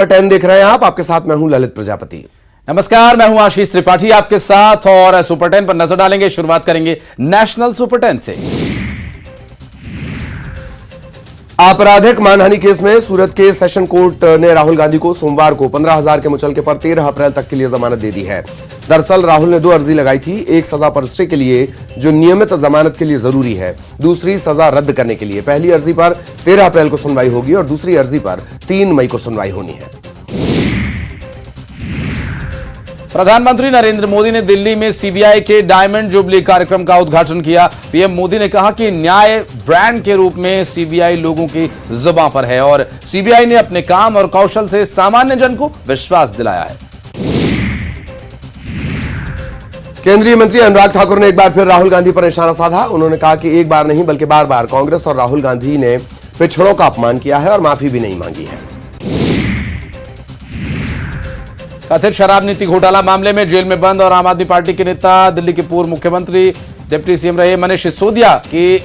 10 देख रहे हैं आप, आपके साथ मैं हूं ललित प्रजापति। नमस्कार, मैं हूं आशीष त्रिपाठी आपके साथ और सुपर 10 पर नजर डालेंगे। शुरुआत करेंगे नेशनल सुपर 10 से। आपराधिक मानहानि केस में सूरत के सेशन कोर्ट ने राहुल गांधी को सोमवार को 15,000 के मुचलके पर 13 अप्रैल तक के लिए जमानत दे दी है। दरअसल राहुल ने 2 अर्जी लगाई थी, एक सजा पर स्टे के लिए जो नियमित जमानत के लिए जरूरी है, दूसरी सजा रद्द करने के लिए। पहली अर्जी पर 13 अप्रैल को सुनवाई होगी और दूसरी अर्जी पर 3 मई को सुनवाई होनी है। प्रधानमंत्री नरेंद्र मोदी ने दिल्ली में सीबीआई के डायमंड जुबली कार्यक्रम का उद्घाटन किया। पीएम मोदी ने कहा कि न्याय ब्रांड के रूप में सीबीआई लोगों की जुबां पर है और सीबीआई ने अपने काम और कौशल से सामान्य जन को विश्वास दिलाया है। केंद्रीय मंत्री अनुराग ठाकुर ने एक बार फिर राहुल गांधी पर निशाना साधा। उन्होंने कहा कि एक बार नहीं बल्कि बार बार कांग्रेस और राहुल गांधी ने पिछड़ों का अपमान किया है और माफी भी नहीं मांगी है। कथित शराब नीति घोटाला मामले में जेल में बंद और आम आदमी पार्टी के नेता दिल्ली के पूर्व मुख्यमंत्री डिप्टी सीएम रहे मनीष सिसोदिया की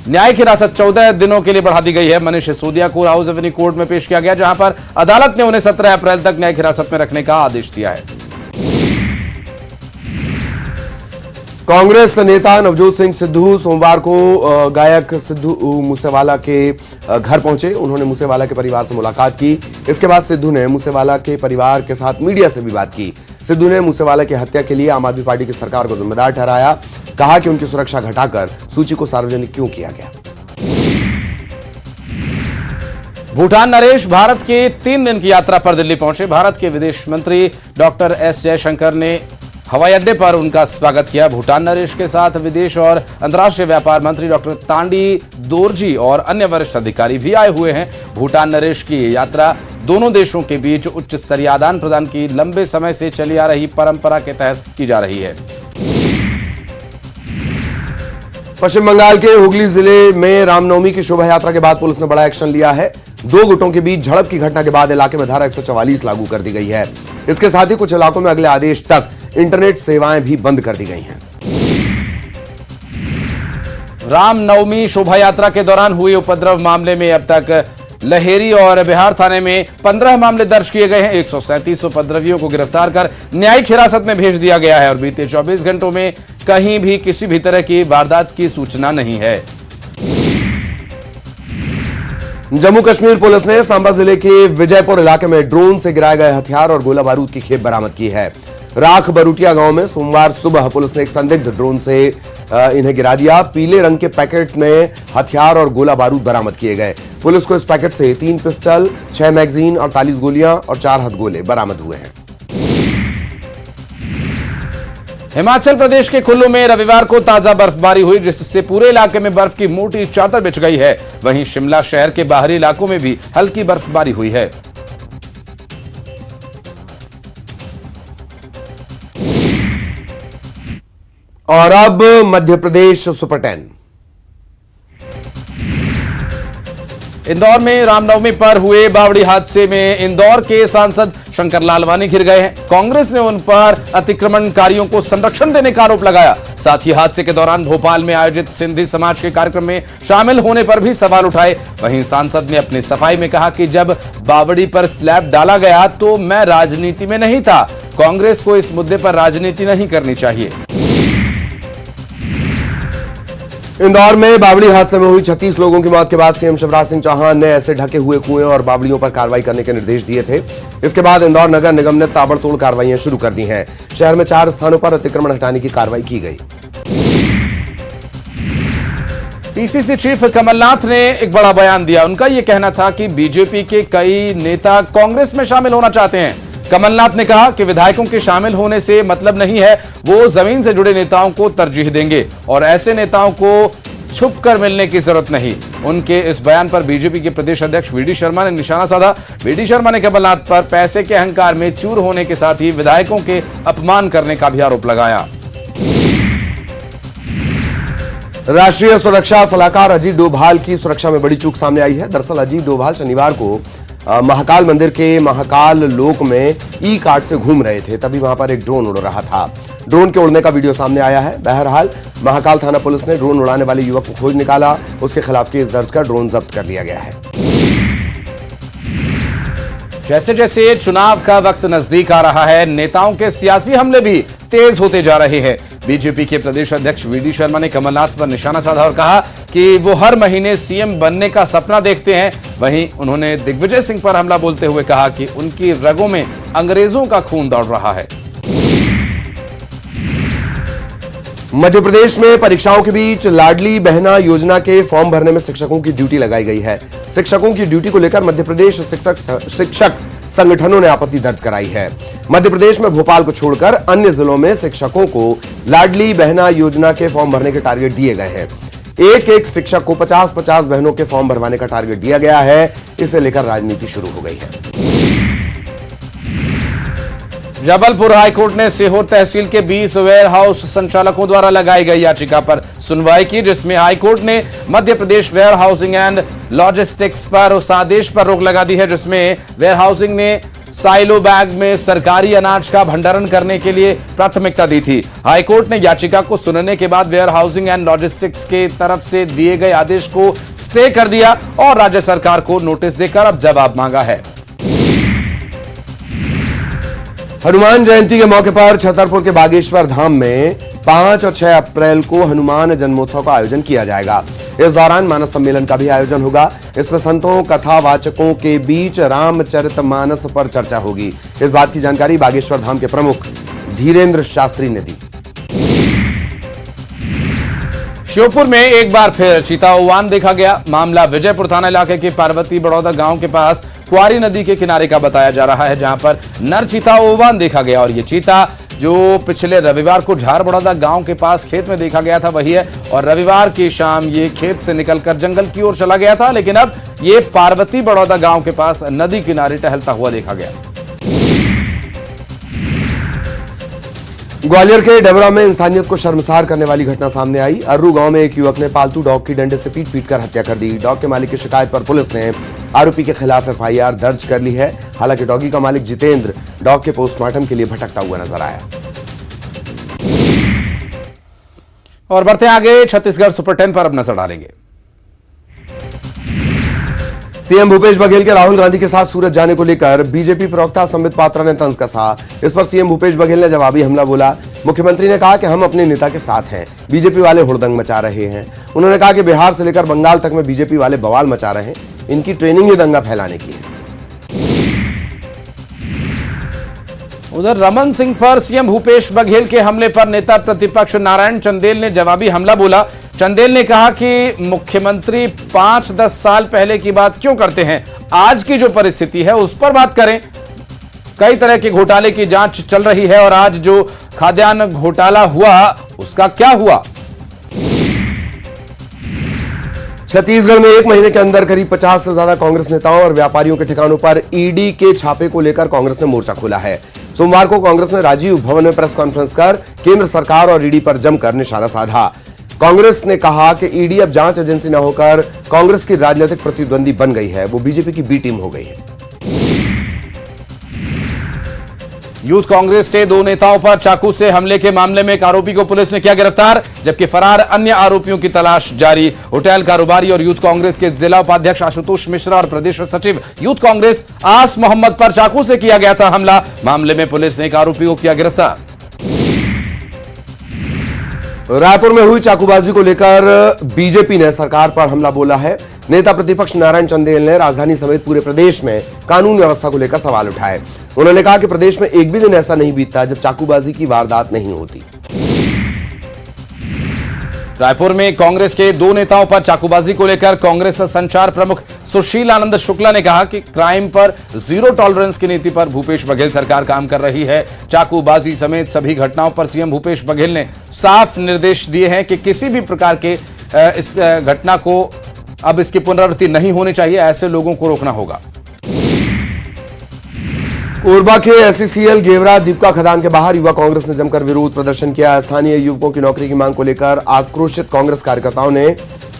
न्यायिक हिरासत 14 दिनों के लिए बढ़ा दी गई है। मनीष सिसोदिया को राउज एवेन्यू कोर्ट में पेश किया गया, जहां पर अदालत ने उन्हें 17 अप्रैल तक न्यायिक हिरासत में रखने का आदेश दिया है। कांग्रेस नेता नवजोत सिंह सिद्धू सोमवार को गायक सिद्धू मूसेवाला के घर पहुंचे। उन्होंने मूसेवाला के परिवार से मुलाकात की। इसके बाद सिद्धू ने मूसेवाला के परिवार के साथ मीडिया से भी बात की। सिद्धू ने मूसेवाला की हत्या के लिए आम आदमी पार्टी की सरकार को जिम्मेदार ठहराया। कहा कि उनकी सुरक्षा घटाकर सूची को सार्वजनिक क्यों किया गया। भूटान नरेश भारत के 3 दिन की यात्रा पर दिल्ली पहुंचे। भारत के विदेश मंत्री डॉक्टर एस जयशंकर ने हवाई अड्डे पर उनका स्वागत किया। भूटान नरेश के साथ विदेश और अंतर्राष्ट्रीय व्यापार मंत्री डॉक्टर तांडी दोरजी और अन्य वरिष्ठ अधिकारी भी आए हुए हैं। भूटान नरेश की ये यात्रा दोनों देशों के बीच उच्च स्तरीय आदान प्रदान की लंबे समय से चली आ रही परंपरा के तहत की जा रही है। पश्चिम बंगाल के हुगली जिले में रामनवमी की शोभा यात्रा के बाद पुलिस ने बड़ा एक्शन लिया है। 2 गुटों के बीच झड़प की घटना के बाद इलाके में धारा 144 लागू कर दी गई है। इसके साथ ही कुछ इलाकों में अगले आदेश तक इंटरनेट सेवाएं भी बंद कर दी गई हैं। रामनवमी शोभा यात्रा के दौरान हुए उपद्रव मामले में अब तक लहेरी और बिहार थाने में 15 मामले दर्ज किए गए हैं। 137 उपद्रवियों को गिरफ्तार कर न्यायिक हिरासत में भेज दिया गया है और बीते 24 घंटों में कहीं भी किसी भी तरह की वारदात की सूचना नहीं है। जम्मू कश्मीर पुलिस ने सांबा जिले के विजयपुर इलाके में ड्रोन से गिराए गए हथियार और गोला बारूद की खेप बरामद की है। राख बरूटिया गांव में सोमवार सुबह पुलिस ने एक संदिग्ध ड्रोन से इन्हें गिरा दिया। पीले रंग के पैकेट में हथियार और गोला बारूद बरामद किए गए। पुलिस को इस पैकेट से 3 पिस्टल, 6 मैगजीन, 48 गोलियां और 4 हथगोले बरामद हुए हैं। हिमाचल प्रदेश के कुल्लू में रविवार को ताजा बर्फबारी हुई, जिससे पूरे इलाके में बर्फ की मोटी चादर बिछ गई है। वहीं शिमला शहर के बाहरी इलाकों में भी हल्की बर्फबारी हुई है। और अब मध्य प्रदेश सुपर 10। इंदौर में रामनवमी पर हुए बावड़ी हादसे में इंदौर के सांसद शंकर लालवानी घिर गए हैं। कांग्रेस ने उन पर अतिक्रमणकारियों को संरक्षण देने का आरोप लगाया। साथ ही हादसे के दौरान भोपाल में आयोजित सिंधी समाज के कार्यक्रम में शामिल होने पर भी सवाल उठाए। वहीं सांसद ने अपनी सफाई में कहा कि जब बावड़ी पर स्लैब डाला गया तो मैं राजनीति में नहीं था। कांग्रेस को इस मुद्दे पर राजनीति नहीं करनी चाहिए। इंदौर में बावड़ी हादसे में हुई 36 लोगों की मौत के बाद सीएम शिवराज सिंह चौहान ने ऐसे ढके हुए कुएं और बावड़ियों पर कार्रवाई करने के निर्देश दिए थे। इसके बाद इंदौर नगर निगम ने ताबड़तोड़ कार्रवाइयां शुरू कर दी हैं। शहर में 4 स्थानों पर अतिक्रमण हटाने की कार्रवाई की गई। पीसीसी चीफ कमलनाथ ने एक बड़ा बयान दिया। उनका यह कहना था कि बीजेपी के कई नेता कांग्रेस में शामिल होना चाहते हैं। कमलनाथ ने कहा कि विधायकों के शामिल होने से मतलब नहीं है, वो जमीन से जुड़े नेताओं को तरजीह देंगे और ऐसे नेताओं को छुप कर मिलने की जरूरत नहीं। उनके इस बयान पर बीजेपी के प्रदेश अध्यक्ष वीडी शर्मा ने निशाना साधा। वीडी शर्मा ने कमलनाथ पर पैसे के अहंकार में चूर होने के साथ ही विधायकों के अपमान करने का भी आरोप लगाया। राष्ट्रीय सुरक्षा सलाहकार अजीत डोभाल की सुरक्षा में बड़ी चूक सामने आई है। दरअसल अजीत डोभाल शनिवार को महाकाल मंदिर के महाकाल लोक में ई कार्ड से घूम रहे थे, तभी वहां पर एक ड्रोन उड़ रहा था। ड्रोन के उड़ने का वीडियो सामने आया है। बहरहाल महाकाल थाना पुलिस ने ड्रोन उड़ाने वाले युवक को खोज निकाला। उसके खिलाफ केस दर्ज कर ड्रोन जब्त कर लिया गया है। जैसे जैसे चुनाव का वक्त नजदीक आ रहा है, नेताओं के सियासी हमले भी तेज होते जा रहे हैं। बीजेपी के प्रदेश अध्यक्ष वीडी शर्मा ने कमलनाथ पर निशाना साधा और कहा कि वो हर महीने सीएम बनने का सपना देखते हैं। वहीं उन्होंने दिग्विजय सिंह पर हमला बोलते हुए कहा कि उनकी रगों में अंग्रेजों का खून दौड़ रहा है। मध्य प्रदेश में परीक्षाओं के बीच लाडली बहना योजना के फॉर्म भरने में शिक्षकों की ड्यूटी लगाई गई है। शिक्षकों की ड्यूटी को लेकर मध्य प्रदेश शिक्षक संगठनों ने आपत्ति दर्ज कराई है। मध्य प्रदेश में भोपाल को छोड़कर अन्य जिलों में शिक्षकों को लाडली बहना योजना के फॉर्म भरने के टारगेट दिए गए हैं। एक एक शिक्षक को 50-50 बहनों के फॉर्म भरवाने का टारगेट दिया गया है। इसे लेकर राजनीति शुरू हो गई है। जबलपुर हाईकोर्ट ने सीहोर तहसील के 20 वेयर हाउस संचालकों द्वारा लगाई गई याचिका पर सुनवाई की, जिसमें हाईकोर्ट ने Madhya Pradesh where housing and logistics पर उस आदेश पर रोक लगा दी है जिसमें वेयर हाउसिंग ने साइलो बैग में सरकारी अनाज का भंडारण करने के लिए प्राथमिकता दी थी। हाईकोर्ट ने याचिका को सुनने के बाद वेयर हाउसिंग एंड लॉजिस्टिक्स के तरफ से दिए गए आदेश को स्टे कर दिया और राज्य सरकार को नोटिस देकर अब जवाब मांगा है। हनुमान जयंती के मौके पर छतरपुर के बागेश्वर धाम में 5 और 6 अप्रैल को हनुमान जन्मोत्सव का आयोजन किया जाएगा। इस दौरान मानस सम्मेलन का भी आयोजन होगा। इसमें संतों कथावाचकों के बीच रामचरितमानस पर चर्चा होगी। इस बात की जानकारी बागेश्वर धाम के प्रमुख धीरेन्द्र शास्त्री ने दी। श्योपुर में एक बार फिर चीता उवान देखा गया। मामला विजयपुर थाना इलाके के पार्वती बड़ौदा गांव के पास कुआरी नदी के किनारे का बताया जा रहा है, जहां पर नर चीता उवान देखा गया और ये चीता जो पिछले रविवार को झार बड़ौदा गांव के पास खेत में देखा गया था वही है और रविवार की शाम ये खेत से निकलकर जंगल की ओर चला गया था, लेकिन अब ये पार्वती बड़ौदा गांव के पास नदी किनारे टहलता हुआ देखा गया। ग्वालियर के डेबरा में इंसानियत को शर्मसार करने वाली घटना सामने आई। अर्रू गांव में एक युवक ने पालतू डॉग की डंडे से पीट कर हत्या कर दी। डॉग के मालिक की शिकायत पर पुलिस ने आरोपी के खिलाफ एफआईआर दर्ज कर ली है। हालांकि डॉगी का मालिक जितेंद्र डॉग के पोस्टमार्टम के लिए भटकता हुआ नजर आया। और बढ़ते आगे, छत्तीसगढ़ सुपर 10 पर अब नजर डालेंगे। सीएम भूपेश बघेल के राहुल गांधी के साथ सूरत जाने को लेकर बीजेपी प्रवक्ता संबित पात्रा ने तंज कसा। इस पर सीएम भूपेश बघेल ने जवाबी हमला बोला। मुख्यमंत्री ने कहा कि हम अपने नेता के साथ हैं, बीजेपी वाले हुड़दंग मचा रहे हैं। उन्होंने कहा कि बिहार से लेकर बंगाल तक में बीजेपी वाले बवाल मचा रहे हैं, इनकी ट्रेनिंग ही दंगा फैलाने की है। उधर रमन सिंह पर सीएम भूपेश बघेल के हमले पर नेता प्रतिपक्ष नारायण चंदेल ने जवाबी हमला बोला। चंदेल ने कहा कि मुख्यमंत्री 5-10 साल पहले की बात क्यों करते हैं, आज की जो परिस्थिति है उस पर बात करें। कई तरह के घोटाले की जांच चल रही है और आज जो खाद्यान्न घोटाला हुआ उसका क्या हुआ। छत्तीसगढ़ में एक महीने के अंदर करीब 50 से ज्यादा कांग्रेस नेताओं और व्यापारियों के ठिकानों पर ईडी के छापे को लेकर कांग्रेस ने मोर्चा खोला है। सोमवार को कांग्रेस ने राजीव भवन में प्रेस कॉन्फ्रेंस कर केंद्र सरकार और ईडी पर जमकर निशाना साधा। कांग्रेस ने कहा कि ईडी अब जांच एजेंसी न होकर कांग्रेस की राजनीतिक प्रतिद्वंदी बन गई है, वो बीजेपी की बी टीम हो गई है। यूथ कांग्रेस के 2 नेताओं पर चाकू से हमले के मामले में एक आरोपी को पुलिस ने किया गिरफ्तार, जबकि फरार अन्य आरोपियों की तलाश जारी। होटल कारोबारी और यूथ कांग्रेस के जिला उपाध्यक्ष आशुतोष मिश्रा और प्रदेश सचिव यूथ कांग्रेस आस मोहम्मद पर चाकू से किया गया था हमला। मामले में पुलिस ने एक आरोपी को किया गिरफ्तार। रायपुर में हुई चाकूबाजी को लेकर बीजेपी ने सरकार पर हमला बोला है। नेता प्रतिपक्ष नारायण चंदेल ने राजधानी समेत पूरे प्रदेश में कानून व्यवस्था को लेकर सवाल उठाए। उन्होंने कहा कि प्रदेश में एक भी दिन ऐसा नहीं बीतता जब चाकूबाजी की वारदात नहीं होती। रायपुर में कांग्रेस के 2 नेताओं पर चाकूबाजी को लेकर कांग्रेस संचार प्रमुख सुशील आनंद शुक्ला ने कहा कि क्राइम पर जीरो टॉलरेंस की नीति पर भूपेश बघेल सरकार काम कर रही है। चाकूबाजी समेत सभी घटनाओं पर सीएम भूपेश बघेल ने साफ निर्देश दिए हैं कि किसी भी प्रकार के इस घटना को अब इसकी पुनरावृत्ति नहीं होनी चाहिए, ऐसे लोगों को रोकना होगा। कोरबा के एसईसीएल गेवरा दीपका खदान के बाहर युवा कांग्रेस ने जमकर विरोध प्रदर्शन किया। स्थानीय युवकों की नौकरी की मांग को लेकर आक्रोशित कांग्रेस कार्यकर्ताओं ने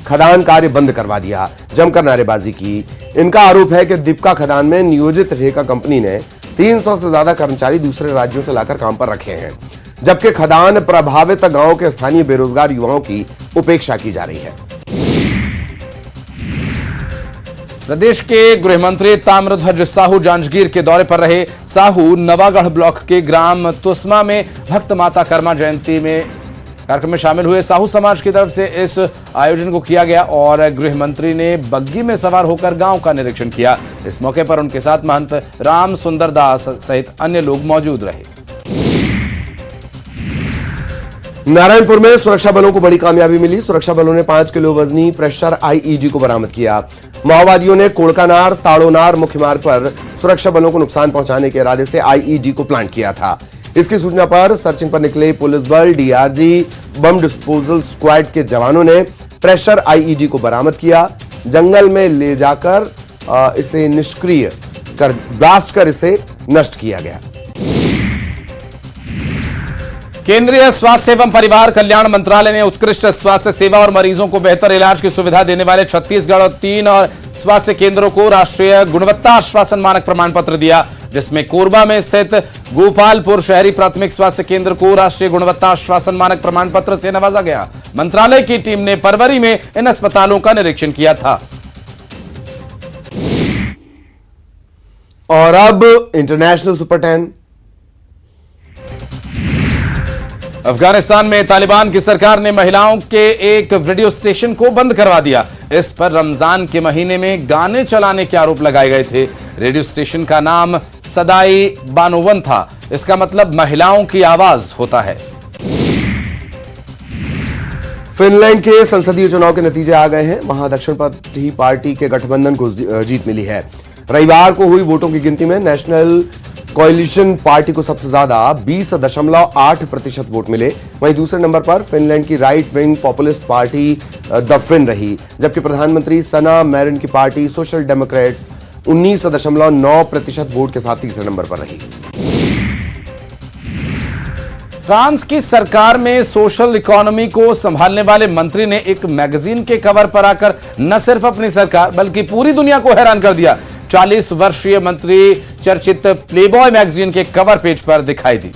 खदान कार्य बंद करवा दिया, जमकर नारेबाजी की। इनका आरोप है कि दीपका खदान में नियोजित ठेका कंपनी ने 300 से ज्यादा कर्मचारी दूसरे राज्यों से लाकर काम पर रखे हैं, जबकि खदान प्रभावित गांव के स्थानीय बेरोजगार युवाओं की उपेक्षा की जा रही है। प्रदेश के गृह मंत्री ताम्रध्वज साहू जांजगीर के दौरे पर रहे। साहू नवागढ़ ब्लॉक के ग्राम तुस्मा में भक्त माता कर्मा जयंती में कार्यक्रम में शामिल हुए। साहू समाज की तरफ से इस आयोजन को किया गया और गृह मंत्री ने बग्गी में सवार होकर गांव का निरीक्षण किया। इस मौके पर उनके साथ महंत राम सुंदर दास सहित अन्य लोग मौजूद रहे। नारायणपुर में सुरक्षा बलों को बड़ी कामयाबी मिली। सुरक्षा बलों ने 5 किलो वजनी प्रेशर आईईडी को बरामद किया। माओवादियों ने कोड़कानार ताड़ोनार मुख्य मार्ग पर सुरक्षा बलों को नुकसान पहुंचाने के इरादे से आईईडी को प्लांट किया था। इसकी सूचना पर सर्चिंग पर निकले पुलिस बल, डीआरजी, बम डिस्पोजल स्क्वाड के जवानों ने प्रेशर आईईडी को बरामद किया। जंगल में ले जाकर इसे निष्क्रिय कर ब्लास्ट कर इसे नष्ट किया गया। केंद्रीय स्वास्थ्य एवं परिवार कल्याण मंत्रालय ने उत्कृष्ट स्वास्थ्य सेवा और मरीजों को बेहतर इलाज की सुविधा देने वाले छत्तीसगढ़ और 3 और स्वास्थ्य केंद्रों को राष्ट्रीय गुणवत्ता आश्वासन मानक प्रमाण पत्र दिया, जिसमें कोरबा में स्थित गोपालपुर शहरी प्राथमिक स्वास्थ्य केंद्र को राष्ट्रीय गुणवत्ता आश्वासन मानक प्रमाण पत्र से नवाजा गया। मंत्रालय की टीम ने फरवरी में इन अस्पतालों का निरीक्षण किया था। और अब इंटरनेशनल सुपर 10। अफगानिस्तान में तालिबान की सरकार ने महिलाओं के एक रेडियो स्टेशन को बंद करवा दिया। इस पर रमजान के महीने में गाने चलाने के आरोप लगाए गए थे। रेडियो स्टेशन का नाम सदाई बानोवन था। इसका मतलब महिलाओं की आवाज होता है। फिनलैंड के संसदीय चुनाव के नतीजे आ गए हैं। वहां दक्षिणपंथी पार्टी के गठबंधन को जीत मिली है। रविवार को हुई वोटों की गिनती में नेशनल कोएलिशन पार्टी को सबसे ज्यादा 20.8% वोट मिले। वहीं दूसरे नंबर पर फिनलैंड की right wing populist party the Finns रही, जबकि प्रधानमंत्री सना मैरिन की पार्टी सोशल डेमोक्रेट 19.9% वोट के साथ तीसरे नंबर पर रही। फ्रांस की सरकार में सोशल इकोनॉमी को संभालने वाले मंत्री ने एक मैगजीन के कवर पर आकर न सिर्फ अपनी सरकार बल्कि पूरी दुनिया को हैरान कर दिया। 40 वर्षीय मंत्री चर्चित प्लेबॉय मैगजीन के कवर पेज पर दिखाई दी।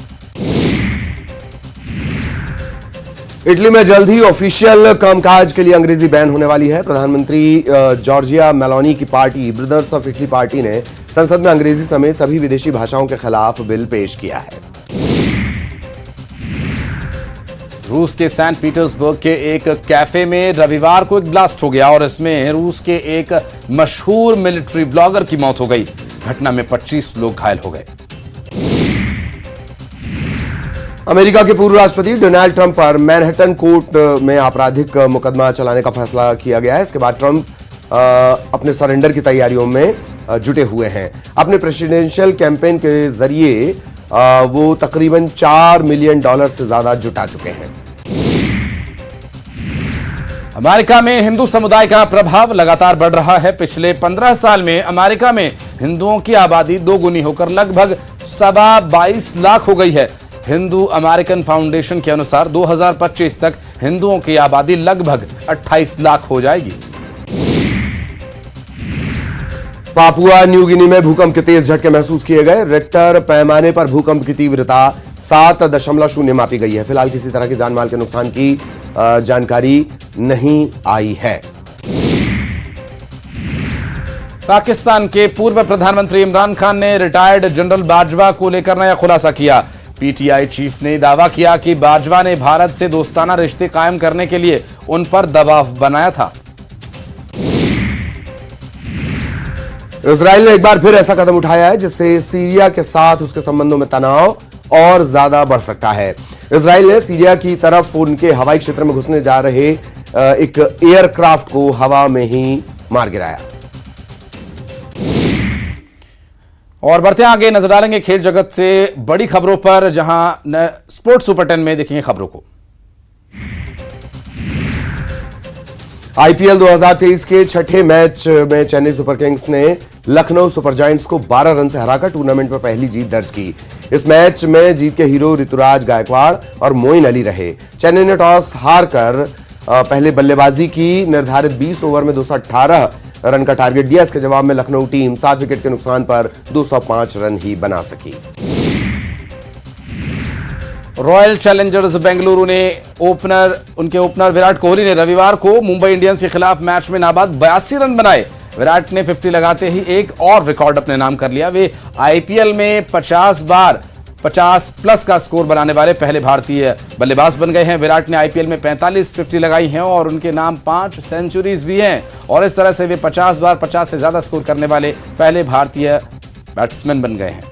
इटली में जल्द ही ऑफिशियल कामकाज के लिए अंग्रेजी बैन होने वाली है। प्रधानमंत्री जॉर्जिया मेलोनी की party brothers of Italy party ने संसद में अंग्रेजी समेत सभी विदेशी भाषाओं के खिलाफ बिल पेश किया है। रूस के सेंट पीटर्सबर्ग के एक कैफे में रविवार को एक ब्लास्ट हो गया और इसमें रूस के एक मशहूर मिलिट्री ब्लॉगर की मौत हो गई। घटना में 25 लोग घायल हो गए। अमेरिका के पूर्व राष्ट्रपति डोनाल्ड ट्रंप पर मैनहट्टन कोर्ट में आपराधिक मुकदमा चलाने का फैसला किया गया है। इसके बाद ट्रंप अपने सरेंडर की तैयारियों में जुटे हुए हैं। अपने प्रेसिडेंशियल कैंपेन के जरिए वो तकरीबन $4 मिलियन से ज्यादा जुटा चुके हैं। अमेरिका में हिंदू समुदाय का प्रभाव लगातार बढ़ रहा है। पिछले 15 साल में अमेरिका में हिंदुओं की आबादी दोगुनी होकर लगभग 22 लाख हो गई है। हिंदू अमेरिकन फाउंडेशन के अनुसार 2025 तक हिंदुओं की आबादी लगभग 28 लाख हो जाएगी। पापुआ न्यू गिनी में भूकंप के तेज झटके महसूस किए गए। रिक्टर पैमाने पर भूकंप की तीव्रता 7.0 मापी गई है। फिलहाल किसी तरह के जानमाल के नुकसान की जानकारी नहीं आई है। पाकिस्तान के पूर्व प्रधानमंत्री इमरान खान ने रिटायर्ड जनरल बाजवा को लेकर नया खुलासा किया। पीटीआई चीफ ने दावा किया कि बाजवा ने भारत से दोस्ताना रिश्ते कायम करने के लिए उन पर दबाव बनाया था। इजराइल ने एक बार फिर ऐसा कदम उठाया है जिससे सीरिया के साथ उसके संबंधों में तनाव और ज्यादा बढ़ सकता है। इजराइल ने सीरिया की तरफ उनके हवाई क्षेत्र में घुसने जा रहे एक एयरक्राफ्ट को हवा में ही मार गिराया। और बढ़ते आगे नजर डालेंगे खेल जगत से बड़ी खबरों पर, जहां स्पोर्ट्स सुपर 10 में देखेंगे खबरों को। आईपीएल 2023 के छठे मैच में चेन्नई सुपर किंग्स ने लखनऊ सुपर जायंट्स को 12 रन से हराकर टूर्नामेंट में पहली जीत दर्ज की। इस मैच में जीत के हीरो ऋतुराज गायकवाड़ और मोइन अली रहे। चेन्नई ने टॉस हारकर पहले बल्लेबाजी की। निर्धारित 20 ओवर में 218 रन का टारगेट दिया। इसके जवाब में लखनऊ टीम 7 विकेट के नुकसान पर 205 रन ही बना सकी। रॉयल चैलेंजर्स बेंगलुरु ने उनके ओपनर विराट कोहली ने रविवार को मुंबई इंडियंस के खिलाफ मैच में नाबाद 82 रन बनाए। विराट ने 50 लगाते ही एक और रिकॉर्ड अपने नाम कर लिया। वे आईपीएल में 50 बार 50 प्लस का स्कोर बनाने वाले पहले भारतीय बल्लेबाज बन गए हैं। विराट ने आईपीएल में 45 50 लगाई हैं और उनके नाम 5 सेंचुरीज भी हैं और इस तरह से वे 50 बार 50 से ज्यादा स्कोर करने वाले पहले भारतीय बैट्समैन बन गए हैं।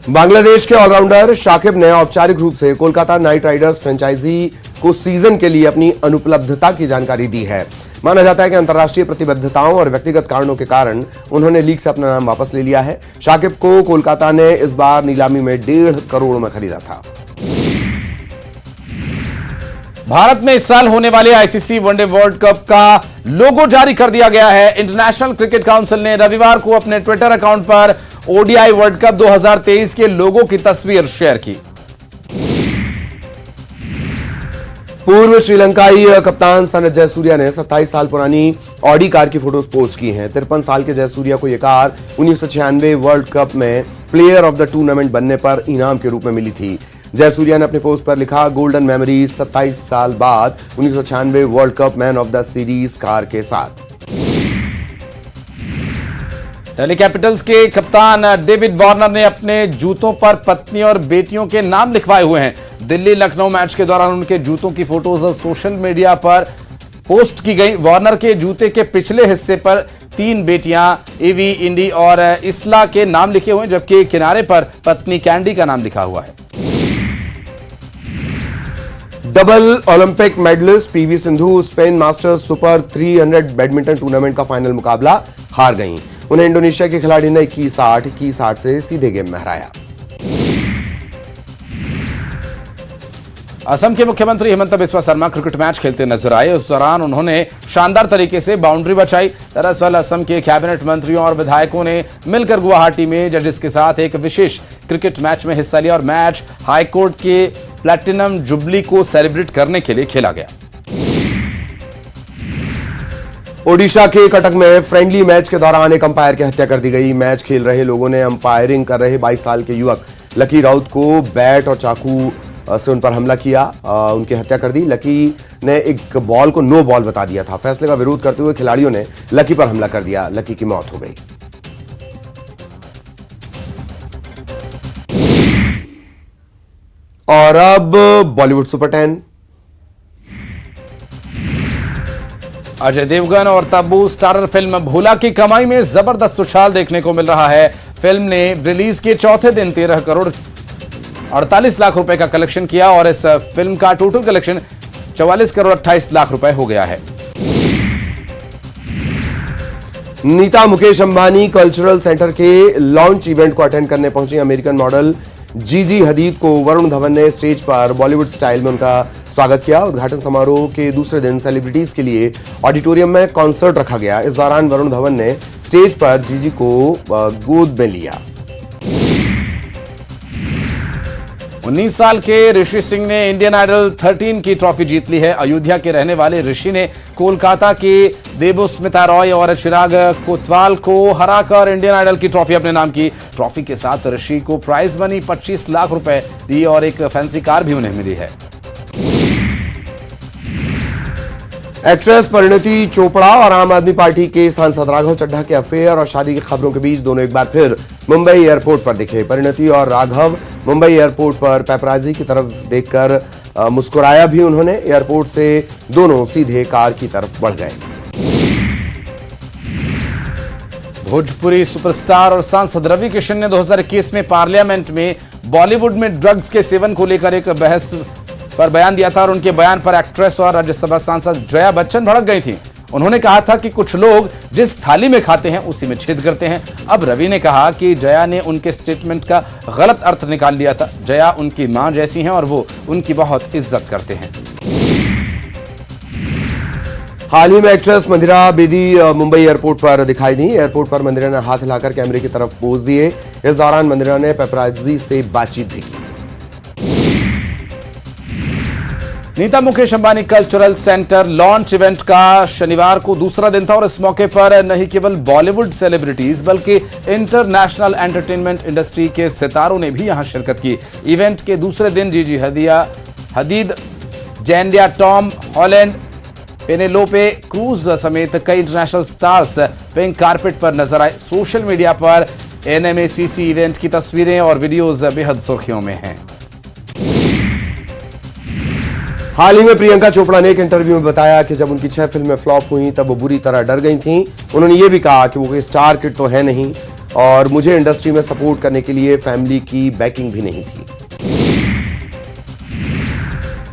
बांग्लादेश के ऑलराउंडर शाकिब ने औपचारिक रूप से कोलकाता नाइट राइडर्स फ्रेंचाइजी को सीजन के लिए अपनी अनुपलब्धता की जानकारी दी है। माना जाता है कि अंतर्राष्ट्रीय प्रतिबद्धताओं और व्यक्तिगत कारणों के कारण उन्होंने लीग से अपना नाम वापस ले लिया है। शाकिब को कोलकाता ने इस बार नीलामी में 1.5 करोड़ में खरीदा था। भारत में इस साल होने वाले आईसीसी वनडे वर्ल्ड कप का लोगो जारी कर दिया गया है। इंटरनेशनल क्रिकेट काउंसिल ने रविवार को अपने ट्विटर अकाउंट पर ओडीआई वर्ल्ड कप 2023 के लोगो की तस्वीर शेयर की। पूर्व श्रीलंकाई कप्तान सनत जयसूर्या ने 27 साल पुरानी ऑडी कार की फोटोज पोस्ट की हैं। 53 साल के जयसूर्या को यह कार 1996 वर्ल्ड कप में प्लेयर ऑफ द टूर्नामेंट बनने पर इनाम के रूप में मिली थी। जयसूर्या ने अपने पोस्ट पर लिखा, गोल्डन मेमोरीज 27 साल बाद 1996 world cup man of the series car के साथ। दिल्ली कैपिटल्स के कप्तान डेविड वार्नर ने अपने जूतों पर पत्नी और बेटियों के नाम लिखवाए हुए हैं। दिल्ली लखनऊ मैच के दौरान उनके जूतों की फोटोज सोशल मीडिया पर पोस्ट की गई। वार्नर के जूते के पिछले हिस्से पर 3 बेटियां एवी, इंडी और इस्ला के नाम लिखे हुए हैं, जबकि किनारे पर पत्नी कैंडी का नाम लिखा हुआ है। Double Olympic medalist PV Sindhu Spain Masters super 300 badminton tournament का फाइनल मुकाबला हार गईं। उन्हें इंडोनेशिया के खिलाड़ी ने 21-8 से सीधे गेम में हराया। असम के मुख्यमंत्री हिमंता बिस्वा शर्मा क्रिकेट मैच खेलते नजर आए। उस दौरान उन्होंने शानदार तरीके से बाउंड्री बचाई। दरअसल असम के कैबिनेट मंत्रियों और विधायकों ने मिलकर गुवाहाटी में जजेस के साथ एक विशेष क्रिकेट मैच में हिस्सा लिया और मैच हाईकोर्ट के प्लैटिनम जुबली को सेलिब्रेट करने के लिए खेला गया। ओडिशा के कटक में फ्रेंडली मैच के दौरान एक अंपायर की हत्या कर दी गई। मैच खेल रहे लोगों ने अंपायरिंग कर रहे 22 साल के युवक लकी राउत को बैट और चाकू से उन पर हमला किया, उनकी हत्या कर दी। लकी ने एक बॉल को नो बॉल बता दिया था। फैसले का विरोध करते हुए खिलाड़ियों ने लकी पर हमला कर दिया। लकी की मौत हो गई। और अब बॉलीवुड सुपर 10। अजय देवगन और तब्बू स्टारर फिल्म भोला की कमाई में जबरदस्त उछाल देखने को मिल रहा है। फिल्म ने रिलीज के चौथे दिन 13 करोड़ 48 लाख रुपए का कलेक्शन किया और इस फिल्म का टोटल कलेक्शन 44 करोड़ 28 लाख रुपए हो गया है। नीता मुकेश अंबानी कल्चरल सेंटर के लॉन्च इवेंट को अटेंड करने पहुंची। अमेरिकन मॉडल जीजी हदीद को वरुण धवन ने स्टेज पर बॉलीवुड स्टाइल में उनका स्वागत किया। उद्घाटन समारोह के दूसरे दिन सेलिब्रिटीज के लिए ऑडिटोरियम में कॉन्सर्ट रखा गया। इस दौरान वरुण धवन ने स्टेज पर जीजी को गोद में लिया। 19 साल के ऋषि सिंह ने इंडियन आइडल 13 की ट्रॉफी जीत ली है। अयोध्या के रहने वाले ऋषि ने कोलकाता के देबोस्मिता रॉय और चिराग कोतवाल को हराकर इंडियन आइडल की ट्रॉफी अपने नाम की। ट्रॉफी के साथ ऋषि को प्राइज मनी 25 लाख रुपए दी और एक फैंसी कार भी उन्हें मिली है। एक्ट्रेस परिणीति चोपड़ा और आम आदमी पार्टी के सांसद राघव चड्ढा के अफेयर और शादी की खबरों के बीच दोनों एक बार फिर मुंबई एयरपोर्ट पर दिखे। परिणीति और राघव मुंबई एयरपोर्ट पर पेपराजी की तरफ देखकर मुस्कुराया भी उन्होंने। एयरपोर्ट से दोनों सीधे कार की तरफ बढ़ गए। भोजपुरी सुपरस्टार और सांसद रवि किशन ने 2021 में पार्लियामेंट में बॉलीवुड में ड्रग्स के सेवन को लेकर एक बहस पर बयान दिया था और उनके बयान पर एक्ट्रेस और राज्यसभा सांसद जया बच्चन भड़क गई थी। उन्होंने कहा था कि कुछ लोग जिस थाली में खाते हैं उसी में छेद करते हैं। अब रवि ने कहा कि जया ने उनके स्टेटमेंट का गलत अर्थ निकाल लिया था। जया उनकी मां जैसी हैं और वो उनकी बहुत इज्जत करते हैं। हाल ही में एक्ट्रेस मंदिरा बेदी मुंबई एयरपोर्ट पर दिखाई दी। एयरपोर्ट पर मंदिरा ने हाथ हिलाकर कैमरे की तरफ पोज दिए। इस दौरान मंदिरा ने पेपराजी से बातचीत भी की। Nita Mukesh Ambani cultural centre launch event का शनिवार को दूसरा दिन था और इस मौके पर नहीं केवल बॉलीवुड सेलिब्रिटीज बल्कि इंटरनेशनल एंटरटेनमेंट इंडस्ट्री के सितारों ने भी यहां शिरकत की। इवेंट के दूसरे दिन जीजी हदीद, जेंडिया टॉम हॉलैंड, पेनेलोपे क्रूज समेत कई इंटरनेशनल स्टार्स पिंक कारपेट पर नजर आए। सोशल मीडिया पर एनएमएसीसी इवेंट की तस्वीरें और वीडियोज बेहद सुर्खियों में हैं। हाल ही में प्रियंका चोपड़ा ने एक इंटरव्यू में बताया कि जब उनकी 6 फिल्में फ्लॉप हुई तब वो बुरी तरह डर गई थीं। उन्होंने ये भी कहा कि वो कोई स्टार किड तो है नहीं और मुझे इंडस्ट्री में सपोर्ट करने के लिए फैमिली की बैकिंग भी नहीं थी।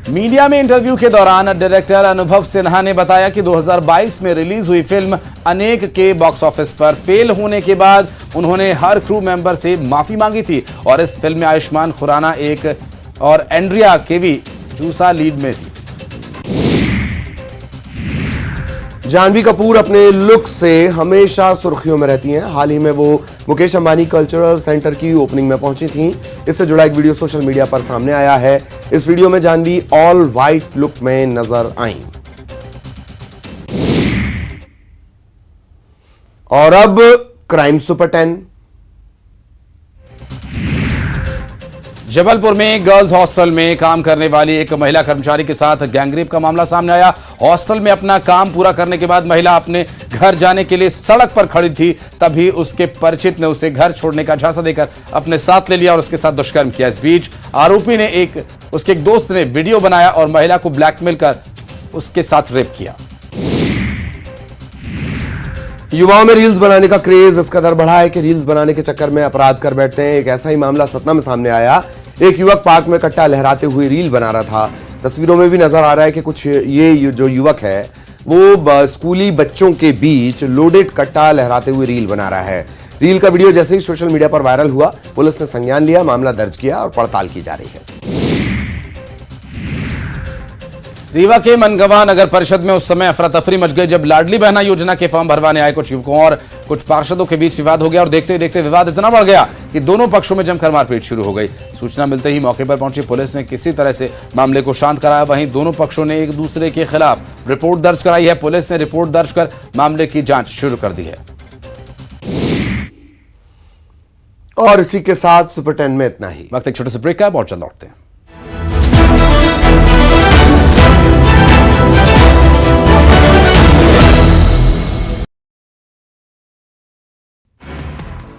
मीडिया में इंटरव्यू के दौरान डायरेक्टर अनुभव सिन्हा ने बताया कि 2022 में रिलीज हुई फिल्म अनेक के बॉक्स ऑफिस पर फेल होने के बाद उन्होंने हर क्रू मेंबर से माफी मांगी थी और इस फिल्म में आयुष्मान खुराना एक और एंड्रिया केवी जूसा लीड में थी। जानवी कपूर अपने लुक से हमेशा सुर्खियों में रहती हैं। हाल ही में वो मुकेश अंबानी कल्चरल सेंटर की ओपनिंग में पहुंची थीं। इससे जुड़ा एक वीडियो सोशल मीडिया पर सामने आया है। इस वीडियो में जानवी ऑल व्हाइट लुक में नजर आईं। और अब क्राइम सुपर 10। जबलपुर में गर्ल्स हॉस्टल में काम करने वाली एक महिला कर्मचारी के साथ गैंगरेप का मामला सामने आया। हॉस्टल में अपना काम पूरा करने के बाद महिला अपने घर जाने के लिए सड़क पर खड़ी थी, तभी उसके परिचित ने उसे घर छोड़ने का झांसा देकर अपने साथ ले लिया और उसके साथ दुष्कर्म किया। इस बीच आरोपी ने उसके एक दोस्त ने वीडियो बनाया और महिला को ब्लैकमेल कर उसके साथ रेप किया। युवाओं में रील्स बनाने का क्रेज इस कदर बढ़ा है कि रील्स बनाने के चक्कर में अपराध कर बैठते हैं। एक ऐसा ही मामला सतना में सामने आया। एक युवक पार्क में कट्टा लहराते हुए रील बना रहा था। तस्वीरों में भी नजर आ रहा है कि कुछ ये जो युवक है वो स्कूली बच्चों के बीच लोडेड कट्टा लहराते हुए रील बना रहा है। रील का वीडियो जैसे ही सोशल मीडिया पर वायरल हुआ, पुलिस ने संज्ञान लिया, मामला दर्ज किया और पड़ताल की जा रही है। रीवा के मनगवा नगर परिषद में उस समय अफरा तफरी मच गई जब लाडली बहना योजना के फॉर्म भरवाने आए कुछ युवकों और कुछ पार्षदों के बीच विवाद हो गया और देखते देखते विवाद इतना बढ़ गया कि दोनों पक्षों में जमकर मारपीट शुरू हो गई। सूचना मिलते ही मौके पर पहुंची पुलिस ने किसी तरह से मामले को शांत कराया। वहीं दोनों पक्षों ने एक दूसरे के खिलाफ रिपोर्ट दर्ज कराई है। पुलिस ने रिपोर्ट दर्ज कर मामले की जांच शुरू कर दी है। और इसी के साथ सुपर 10 में इतना ही। वक्त एक छोटे से ब्रेक का है, बहुत जल्द लौटते हैं।